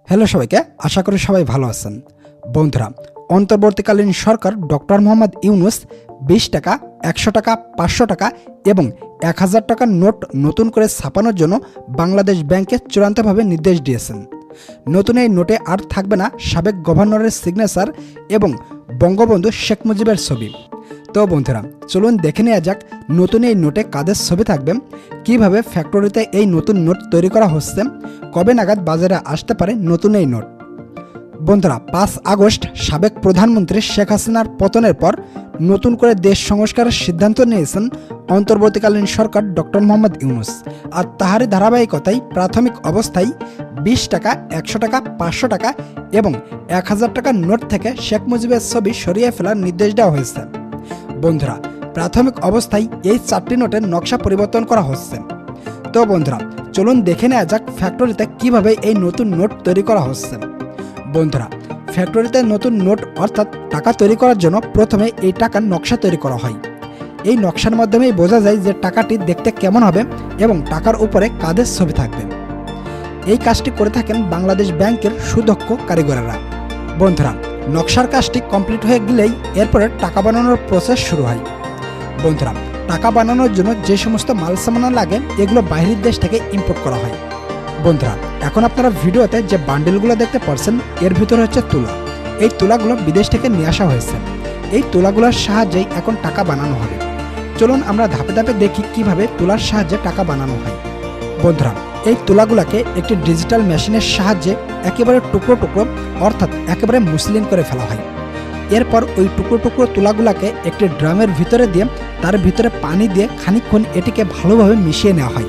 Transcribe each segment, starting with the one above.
Hello সবাইকে, আশা করি সবাই ভালো আছেন। বন্ধুরা, অন্তর্বর্তীকালীন সরকার ডক্টর মোহাম্মদ ইউনূস 20 টাকা, 100 টাকা, 500 টাকা এবং 1000 টাকার নোট নতুন করে ছাপানোর জন্য বাংলাদেশ ব্যাংকে চূড়ান্তভাবে নির্দেশ দিয়েছেন। নতুন এই নোটে আর থাকবে না সাবেক গভর্নরের সিগনেচার এবং বঙ্গবন্ধু শেখ মুজিবের ছবি। তো বন্ধুরা, চলুন দেখে নেওয়া যাক নতুন এই নোটে কাদের ছবি থাকবে, কিভাবে ফ্যাক্টরিতে এই নতুন নোট তৈরি করা হচ্ছে, কবে নাগাদ বাজারে আসতে পারে নতুন এই নোট। বন্ধুরা, 5 আগস্ট সাবেক প্রধানমন্ত্রী শেখ হাসিনার পতনের পর নতুন করে দেশ সংস্কারের সিদ্ধান্ত নিয়েছেন অন্তর্বর্তীকালীন সরকার ডক্টর মোহাম্মদ ইউনূস। আর তাহারই ধারাবাহিকতায় প্রাথমিক অবস্থায় 20 টাকা, 100 টাকা, 500 টাকা এবং 1000 টাকার নোট থেকে শেখ মুজিবের ছবি সরিয়ে ফেলার নির্দেশ দেওয়া হয়েছে। বন্ধুরা, প্রাথমিক অবস্থায় এই 4টি নোটের নকশা পরিবর্তন করা হচ্ছে। তো বন্ধুরা, চলুন দেখে নেওয়া যাক ফ্যাক্টরিতে কিভাবে এই নতুন নোট তৈরি করা হচ্ছে। বন্ধুরা, ফ্যাক্টরিতে নতুন নোট অর্থাৎ টাকা তৈরি করার জন্য প্রথমে এই টাকার নকশা তৈরি করা হয়। এই নকশার মাধ্যমেই বোঝা যায় যে টাকাটি দেখতে কেমন হবে এবং টাকার উপরে কাদের ছবি থাকবে। এই কাজটি করে থাকেন বাংলাদেশ ব্যাংকের সুদক্ষ কারিগরেরা। বন্ধুরা, নকশার কাজটি কমপ্লিট হয়ে গেলেই এরপরে টাকা বানানোর প্রসেস শুরু হয়। বন্ধুরা, টাকা বানানোর জন্য যে সমস্ত মাল সামানা লাগে এগুলো বাইরের দেশ থেকে ইম্পোর্ট করা হয়। বন্ধুরা, এখন আপনারা ভিডিওতে যে বান্ডেলগুলো দেখতে পাচ্ছেন এর ভিতরে হচ্ছে তুলা। এই তুলাগুলো বিদেশ থেকে নিয়ে আসা হয়েছে। এই তুলাগুলোর সাহায্যেই এখন টাকা বানানো হবে। চলুন আমরা ধাপে ধাপে দেখি কিভাবে তুলার সাহায্যে টাকা বানানো হয়। বন্ধুরা, এই তুলাগুলোকে একটি ডিজিটাল মেশিনের সাহায্যে একেবারে টুকরো টুকরো অর্থাৎ একেবারে মসৃণ করে ফেলা হয়। এরপর ওই টুকরো টুকরো তুলাগুলোকে একটি ড্রামের ভিতরে দিয়ে তার ভিতরে পানি দিয়ে খানিকক্ষণ এটিকে ভালোভাবে মিশিয়ে নেওয়া হয়।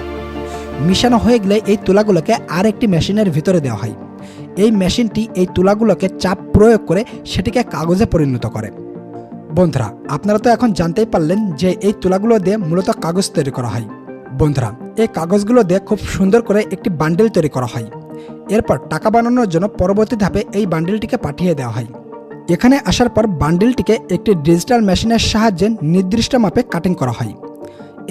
মিশানো হয়ে গেলে এই তুলাগুলোকে আর একটি মেশিনের ভিতরে দেওয়া হয়। এই মেশিনটি এই তুলাগুলোকে চাপ প্রয়োগ করে সেটিকে কাগজে পরিণত করে। বন্ধুরা, আপনারা তো এখন জানতেই পারলেন যে এই তুলাগুলো দিয়ে মূলত কাগজ তৈরি করা হয়। বন্ধুরা, এই কাগজগুলো দিয়ে খুব সুন্দর করে একটি বান্ডেল তৈরি করা হয়। এরপর টাকা বানানোর জন্য পরবর্তী ধাপে এই বান্ডেলটিকে পাঠিয়ে দেওয়া হয়। এখানে আসার পর বান্ডেলটিকে একটি ডিজিটাল মেশিনের সাহায্যে নির্দিষ্ট মাপে কাটিং করা হয়।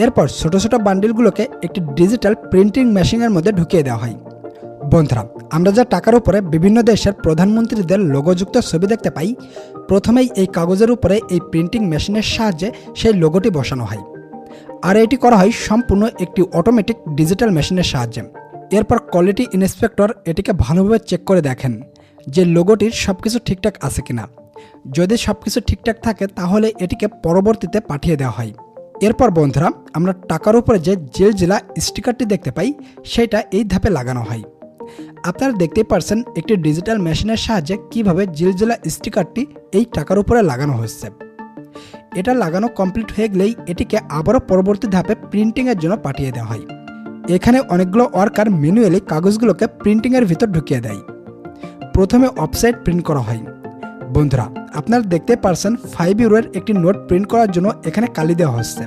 এরপর ছোট ছোট বান্ডেলগুলোকে একটি ডিজিটাল প্রিন্টিং মেশিনের মধ্যে ঢুকিয়ে দেওয়া হয়। বন্ধুরা, আমরা যা টাকার উপরে বিভিন্ন দেশের প্রধানমন্ত্রীদের লোগোযুক্ত ছবি দেখতে পাই, প্রথমেই এই কাগজের উপরে এই প্রিন্টিং মেশিনের সাহায্যে সেই লোগোটি বসানো হয়। আর এটি করা হয় সম্পূর্ণ একটি অটোমেটিক ডিজিটাল মেশিনের সাহায্যে। এরপর কোয়ালিটি ইন্সপেক্টর এটিকে ভালোভাবে চেক করে দেখেন যে লোগোটির সবকিছু ঠিকঠাক আছে কিনা। যদি সবকিছু ঠিকঠাক থাকে তাহলে এটিকে পরবর্তীতে পাঠিয়ে দেওয়া হয়। এরপর বন্ধুরা, আমরা টাকার উপরে যে জিলজিলা স্টিকারটি দেখতে পাই সেটা এই ধাপে লাগানো হয়। আপনারা দেখতেই পারছেন একটি ডিজিটাল মেশিনের সাহায্যে কিভাবে জিলজিলা স্টিকারটি এই টাকার উপরে লাগানো হচ্ছে। এটা লাগানো কমপ্লিট হয়ে গেলেই এটিকে আবারও পরবর্তী ধাপে প্রিন্টিংয়ের জন্য পাঠিয়ে দেওয়া হয়। এখানে অনেকগুলো ওয়ার্কার ম্যানুয়ালি কাগজগুলোকে প্রিন্টিংয়ের ভিতর ঢুকিয়ে দেয়। প্রথমে অফসাইড প্রিন্ট করা হয়। বন্ধুরা, আপনারা দেখতে পারছেন 5 ইউরোর একটি নোট প্রিন্ট করার জন্য এখানে কালি দেওয়া হচ্ছে।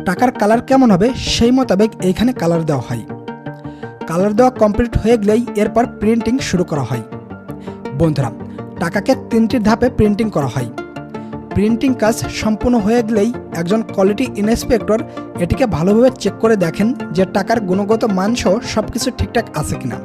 টাকার কালার কেমন হবে সেই মোতাবেক এইখানে কালার দেওয়া হয়। কালার দেওয়া কমপ্লিট হয়ে গেলেই এরপর প্রিন্টিং শুরু করা হয়। বন্ধুরা, টাকাকে 3টি ধাপে প্রিন্টিং করা হয়। প্রিন্টিং কাজ সম্পূর্ণ হয়ে গেলেই একজন কোয়ালিটি ইন্সপেক্টর এটিকে ভালোভাবে চেক করে দেখেন যে টাকার গুণগত মান সহ সবকিছু ঠিকঠাক আছে কিনা।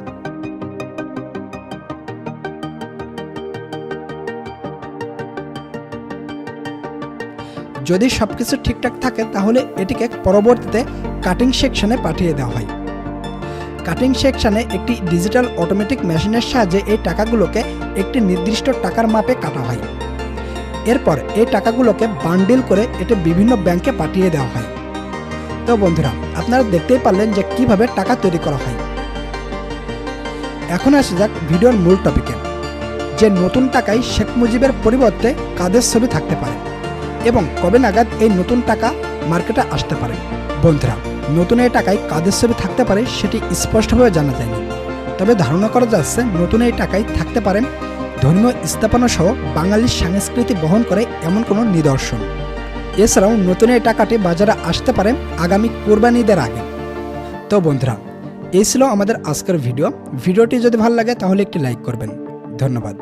যদি সবকিছু ঠিকঠাক থাকে তাহলে এটিকে পরবর্তীতে কাটিং সেকশনে পাঠিয়ে দেওয়া হয়। কাটিং সেকশনে একটি ডিজিটাল অটোমেটিক মেশিনের সাহায্যে এই টাকাগুলোকে একটি নির্দিষ্ট টাকার মাপে কাটা হয়। এরপর এই টাকাগুলোকে বান্ডিল করে এটি বিভিন্ন ব্যাংকে পাঠিয়ে দেওয়া হয়। তো বন্ধুরা, আপনারা দেখতেই পারলেন যে কিভাবে টাকা তৈরি করা হয়। এখন আসা যাক ভিডিওর মূল টপিকে, যে নতুন টাকায় শেখ মুজিবের পরিবর্তে কাদের ছবি থাকতে পারে এবং কবে নাগাদ এই নতুন টাকা মার্কেটে আসতে পারে। বন্ধুরা, নতুন এই টাকায় কাদের ছবি থাকতে পারে সেটি স্পষ্টভাবে জানা যায়নি, তবে ধারণা করা যাচ্ছে নতুন এই টাকায় থাকতে পারে ধর্মীয় স্থাপনা সহ বাঙালির সংস্কৃতি বহন করে এমন কোনো নিদর্শন। এছাড়াও নতুন এই টাকাটি বাজারে আসতে পারে আগামী কোরবানি ঈদের আগে। তো বন্ধুরা, এই ছিল আমাদের আজকের ভিডিওটি যদি ভালো লাগে তাহলে একটি লাইক করবেন। ধন্যবাদ।